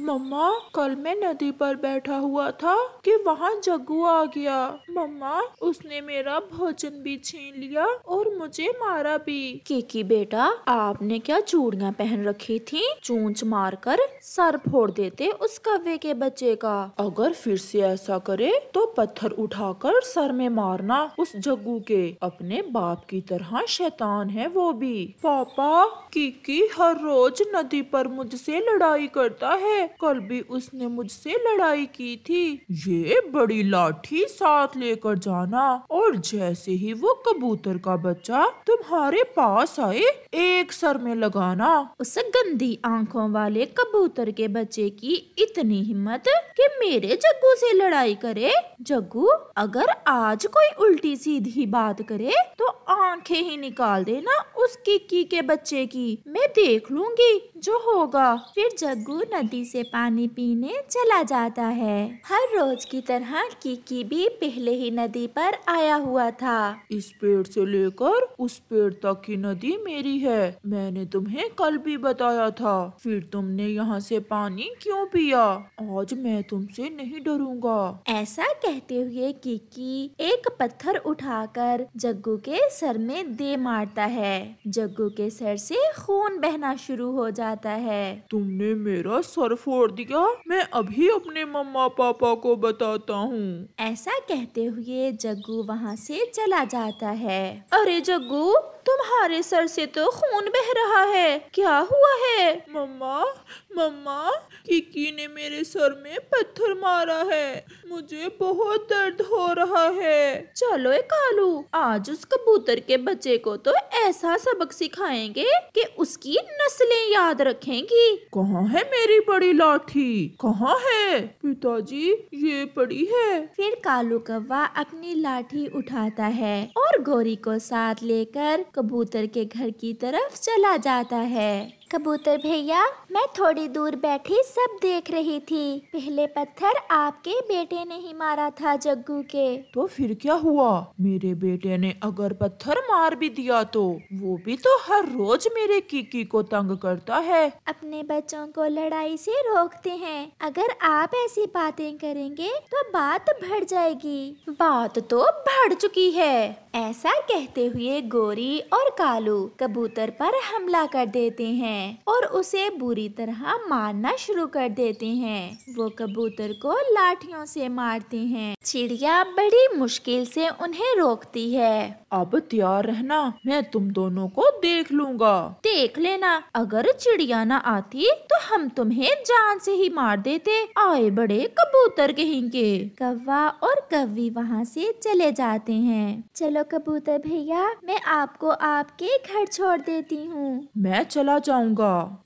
मम्मा, कल मैं नदी पर बैठा हुआ था कि वहाँ जग्गू आ गया। मम्मा, उसने मेरा भोजन भी छीन लिया और मुझे मारा भी। किकी बेटा, आपने क्या चूड़ियाँ पहन रखी थी? चूंच मारकर सर फोड़ देते उस कौवे के बच्चे का। अगर फिर से ऐसा करे तो पत्थर उठाकर सर में मारना उस जग्गू के। अपने बाप की तरह शैतान है वो भी। पापा, किकी हर रोज नदी पर मुझसे लड़ाई करता है। कल भी उसने मुझसे लड़ाई की थी। ये बड़ी लाठी साथ लेकर जाना और जैसे ही वो कबूतर का बच्चा तुम्हारे पास आए एक सर में लगाना। उस गंदी आंखों वाले कबूतर के बच्चे की इतनी हिम्मत कि मेरे जग्गू से लड़ाई करे। जग्गू, अगर आज कोई उल्टी सीधी बात करे तो आंखें ही निकाल देना उस किकी के बच्चे की। मैं देख लूंगी जो होगा। फिर जग्गू नदी से पानी पीने चला जाता है। हर रोज की तरह किकी भी पहले ही नदी पर आया हुआ था। इस पेड़ से लेकर उस पेड़ तक की नदी मेरी है। मैंने तुम्हें कल भी बताया था। फिर तुमने यहाँ से पानी क्यों पिया? आज मैं तुमसे नहीं डरूंगा। ऐसा कहते हुए किकी एक पत्थर उठाकर जग्गू के सर में दे मारता है। जग्गू के सर से खून बहना शुरू हो जाता है। तुमने मेरा सर फोड़ दिया। मैं अभी अपने मम्मा पापा को बताता हूँ। ऐसा कहते हुए जग्गू वहाँ से चला जाता है। अरे जग्गू, तुम्हारे सर से तो खून बह रहा है, क्या हुआ है? मम्मा, मम्मा, किकी ने मेरे सर में पत्थर मारा है। मुझे बहुत दर्द हो रहा है। चलो ए कालू, आज उस कबूतर के बच्चे को तो ऐसा सबक सिखाएंगे कि उसकी नस्लें याद रखेंगी। कहाँ है मेरी बड़ी लाठी? कहाँ है? पिताजी, ये पड़ी है। फिर कालू कौवा अपनी लाठी उठाता है और गोरी को साथ लेकर कबूतर के घर की तरफ चला जाता है। कबूतर भैया, मैं थोड़ी दूर बैठी सब देख रही थी। पहले पत्थर आपके बेटे ने ही मारा था जग्गू के। तो फिर क्या हुआ? मेरे बेटे ने अगर पत्थर मार भी दिया तो वो भी तो हर रोज मेरे किकी को तंग करता है। अपने बच्चों को लड़ाई से रोकते हैं। अगर आप ऐसी बातें करेंगे तो बात बढ़ जाएगी। बात तो बढ़ चुकी है। ऐसा कहते हुए गोरी और कालू कबूतर पर हमला कर देते हैं और उसे बुरी तरह मारना शुरू कर देते हैं। वो कबूतर को लाठियों से मारते हैं। चिड़िया बड़ी मुश्किल से उन्हें रोकती है। अब तैयार रहना, मैं तुम दोनों को देख लूंगा। देख लेना, अगर चिड़िया न आती तो हम तुम्हें जान से ही मार देते। आए बड़े कबूतर कहेंगे। कौवा और कौवी वहाँ से चले जाते हैं। चलो कबूतर भैया, मैं आपको आपके घर छोड़ देती हूँ। मैं चला जाऊंगा।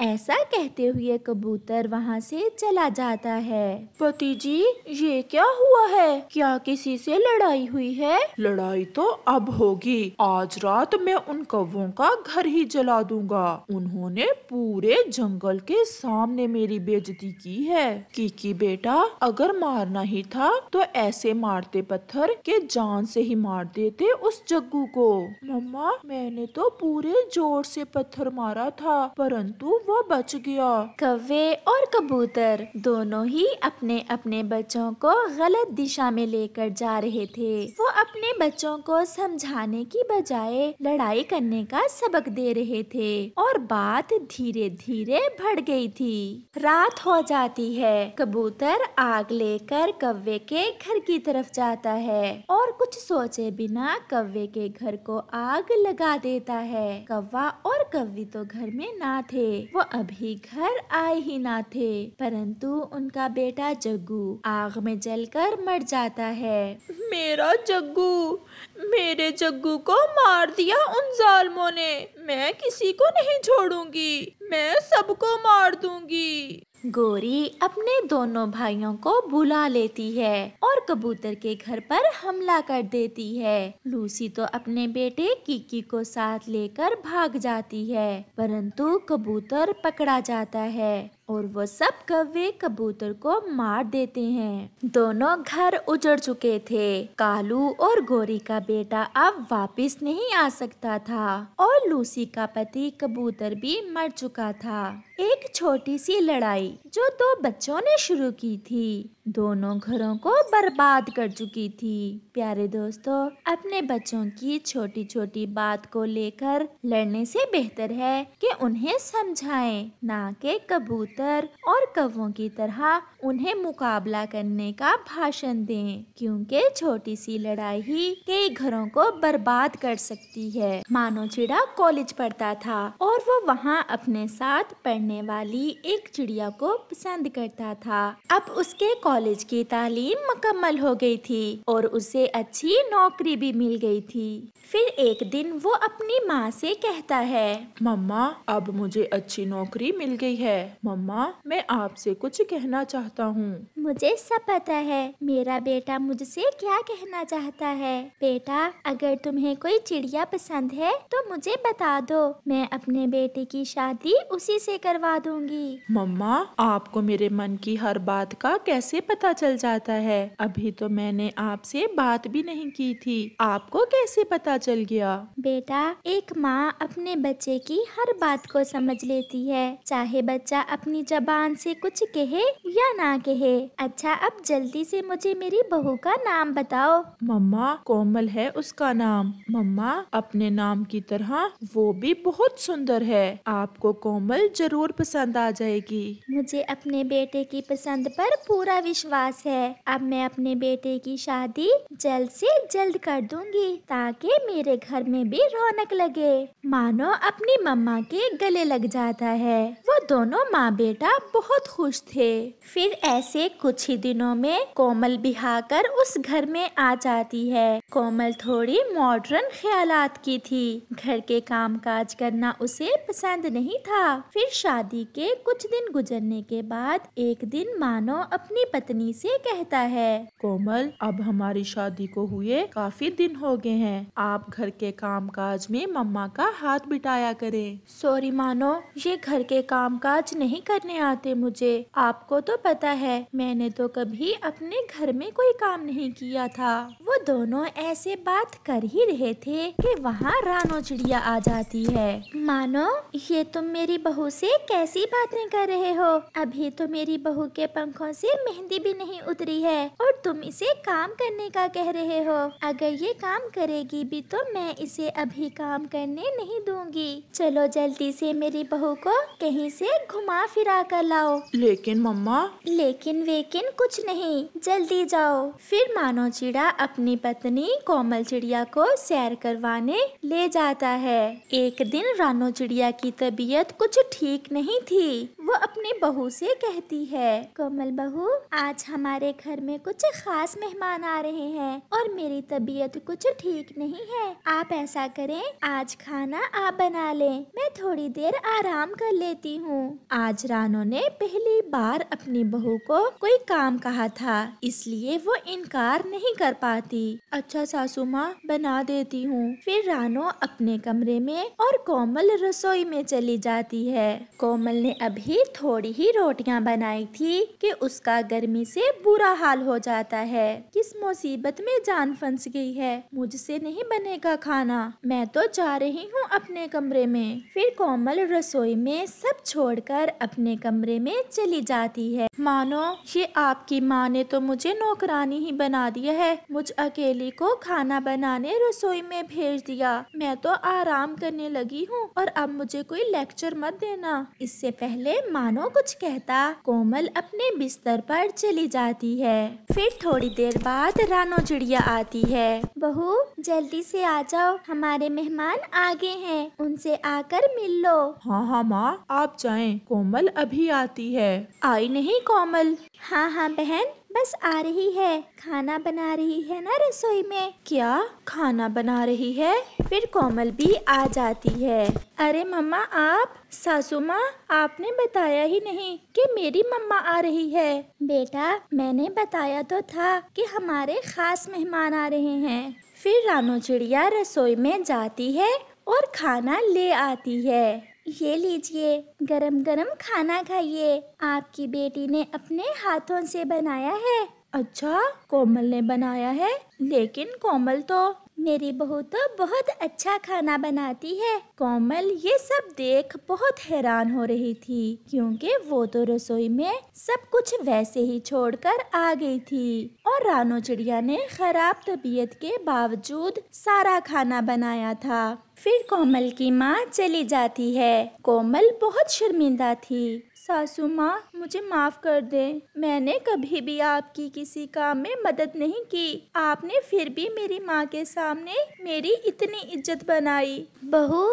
ऐसा कहते हुए कबूतर वहाँ से चला जाता है। पति जी, ये क्या हुआ है? क्या किसी से लड़ाई हुई है? लड़ाई तो अब होगी। आज रात मैं उन कौवों का घर ही जला दूंगा। उन्होंने पूरे जंगल के सामने मेरी बेइज्जती की है। किकी बेटा, अगर मारना ही था तो ऐसे मारते पत्थर के जान से ही मार देते उस जग्गू को। मम्मा, मैंने तो पूरे जोर से पत्थर मारा था परंतु वो बच गया। कौवे और कबूतर दोनों ही अपने अपने बच्चों को गलत दिशा में लेकर जा रहे थे। वो अपने बच्चों को समझाने की बजाय लड़ाई करने का सबक दे रहे थे और बात धीरे धीरे बढ़ गई थी। रात हो जाती है। कबूतर आग लेकर कौवे के घर की तरफ जाता है और कुछ सोचे बिना कौवे के घर को आग लगा देता है। कौवा और कौवी तो घर में ना थे, वो अभी घर आए ही ना थे, परंतु उनका बेटा जग्गू आग में जलकर मर जाता है। मेरा जग्गू, मेरे जग्गू को मार दिया उन जालिमों ने। मैं किसी को नहीं छोड़ूंगी, मैं सबको मार दूंगी। गोरी अपने दोनों भाइयों को बुला लेती है और कबूतर के घर पर हमला कर देती है। लूसी तो अपने बेटे किकी को साथ लेकर भाग जाती है, परंतु कबूतर पकड़ा जाता है और वो सब कौवे कबूतर को मार देते हैं। दोनों घर उजड़ चुके थे। कालू और गोरी का बेटा अब वापस नहीं आ सकता था और लूसी का पति कबूतर भी मर चुका था। एक छोटी सी लड़ाई जो दो बच्चों ने शुरू की थी दोनों घरों को बर्बाद कर चुकी थी। प्यारे दोस्तों, अपने बच्चों की छोटी छोटी बात को लेकर लड़ने से बेहतर है कि उन्हें समझाएं, ना कि कबूतर और कौवों की तरह उन्हें मुकाबला करने का भाषण दें, क्योंकि छोटी सी लड़ाई ही कई घरों को बर्बाद कर सकती है। मानो चिड़ा कॉलेज पढ़ता था और वो वहाँ अपने साथ पढ़ने वाली एक चिड़िया को पसंद करता था। अब उसके कॉलेज की तालीम मुकम्मल हो गई थी और उसे अच्छी नौकरी भी मिल गई थी। फिर एक दिन वो अपनी माँ से कहता है, मम्मा, अब मुझे अच्छी नौकरी मिल गई है। मम्मा, मैं आपसे कुछ कहना चाहता हूँ। मुझे सब पता है मेरा बेटा मुझसे क्या कहना चाहता है। बेटा, अगर तुम्हें कोई चिड़िया पसंद है तो मुझे बता दो, मैं अपने बेटे की शादी उसी से करवा दूंगी। मम्मा, आपको मेरे मन की हर बात का कैसे पता चल जाता है? अभी तो मैंने आपसे बात भी नहीं की थी, आपको कैसे पता चल गया? बेटा, एक माँ अपने बच्चे की हर बात को समझ लेती है, चाहे बच्चा अपनी जबान से कुछ कहे या ना कहे। अच्छा, अब जल्दी से मुझे मेरी बहू का नाम बताओ। मम्मा, कोमल है उसका नाम। मम्मा, अपने नाम की तरह वो भी बहुत सुंदर है। आपको कोमल जरूर पसंद आ जाएगी। मुझे अपने बेटे की पसंद पर पूरा विश्वास है। अब मैं अपने बेटे की शादी जल्द से जल्द कर दूंगी ताकि मेरे घर में भी रौनक लगे। मानो अपनी मम्मा के गले लग जाता है। वो दोनों माँ बेटा बहुत खुश थे। फिर ऐसे कुछ ही दिनों में कोमल ब्याह कर उस घर में आ जाती है। कोमल थोड़ी मॉडर्न ख्यालात की थी। घर के काम काज करना उसे पसंद नहीं था। फिर शादी के कुछ दिन गुजरने के बाद एक दिन मानो अपनी पत्नी से कहता है, कोमल, अब हमारी शादी को हुए काफी दिन हो गए हैं। आप घर के काम काज में मम्मा का हाथ बिठाया करें। सॉरी मानो, ये घर के काम काज नहीं करने आते मुझे। आपको तो पता है मैंने तो कभी अपने घर में कोई काम नहीं किया था। वो दोनों ऐसे बात कर ही रहे थे कि वहाँ रानो चिड़िया आ जाती है। मानो, ये तुम मेरी बहू से कैसी बातें कर रहे हो? अभी तो मेरी बहू के पंखों से मेहंदी भी नहीं उतरी है और तुम इसे काम करने का कह रहे हो। अगर ये काम करेगी भी तो मैं इसे अभी काम करने नहीं दूंगी। चलो जल्दी से मेरी बहू को कहीं से घुमा फिरा कर लाओ। लेकिन मम्मा। लेकिन वेकिन कुछ नहीं, जल्दी जाओ। फिर मानो चिड़ा अपनी पत्नी कोमल चिड़िया को सैर करवाने ले जाता है। एक दिन रानो चिड़िया की तबीयत कुछ ठीक नहीं थी। वो अपनी बहू से कहती है, कोमल बहू, आज हमारे घर में कुछ खास मेहमान आ रहे हैं और मेरी तबीयत कुछ ठीक नहीं है। आप ऐसा करें, आज खाना आप बना लें, मैं थोड़ी देर आराम कर लेती हूँ। आज रानो ने पहली बार अपनी बहू को कोई काम कहा था, इसलिए वो इनकार नहीं कर पाती। अच्छा सासू माँ, बना देती हूँ। फिर रानो अपने कमरे में और कोमल रसोई में चली जाती है। कोमल ने अभी थोड़ी ही रोटियां बनाई थी कि उसका गर्मी से बुरा हाल हो जाता है। किस मुसीबत में जान फंस गई है, मुझसे नहीं बनेगा खाना, मैं तो जा रही हूँ अपने कमरे में। फिर कोमल रसोई में सब छोड़कर अपने कमरे में चली जाती है। मानो, ये आपकी माँ ने तो मुझे नौकरानी ही बना दिया है। मुझ अकेली को खाना बनाने रसोई में भेज दिया। मैं तो आराम करने लगी हूँ और अब मुझे कोई लेक्चर मत देना। इससे पहले मानो कुछ कहता, कोमल अपने बिस्तर पर चली जाती है। फिर थोड़ी देर बाद रानो चिड़िया आती है। बहू, जल्दी से आ जाओ, हमारे मेहमान आगे हैं, उनसे आकर मिल लो। हाँ हाँ माँ, आप जाएं, कोमल अभी आती है। आई नहीं कोमल? हाँ हाँ बहन, बस आ रही है। खाना बना रही है ना रसोई में? क्या खाना बना रही है? फिर कोमल भी आ जाती है। अरे मम्मा आप? सासू माँ, आपने बताया ही नहीं कि मेरी मम्मा आ रही है। बेटा, मैंने बताया तो था कि हमारे खास मेहमान आ रहे हैं। फिर रानो चिड़िया रसोई में जाती है और खाना ले आती है। ये लीजिए, गरम गरम खाना खाइए। आपकी बेटी ने अपने हाथों से बनाया है। अच्छा, कोमल ने बनाया है? लेकिन कोमल तो मेरी बहू तो बहुत अच्छा खाना बनाती है। कोमल ये सब देख बहुत हैरान हो रही थी, क्योंकि वो तो रसोई में सब कुछ वैसे ही छोड़कर आ गई थी और रानो चिड़िया ने खराब तबीयत के बावजूद सारा खाना बनाया था। फिर कोमल की माँ चली जाती है। कोमल बहुत शर्मिंदा थी। सासू माँ, मुझे माफ कर दें, मैंने कभी भी आपकी किसी काम में मदद नहीं की। आपने फिर भी मेरी माँ के सामने मेरी इतनी इज्जत बनाई। बहू,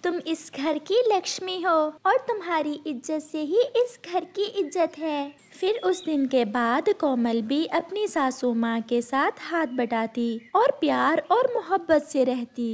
तुम इस घर की लक्ष्मी हो और तुम्हारी इज्जत से ही इस घर की इज्जत है। फिर उस दिन के बाद कोमल भी अपनी सासू माँ के साथ हाथ बटाती और प्यार और मोहब्बत से रहती।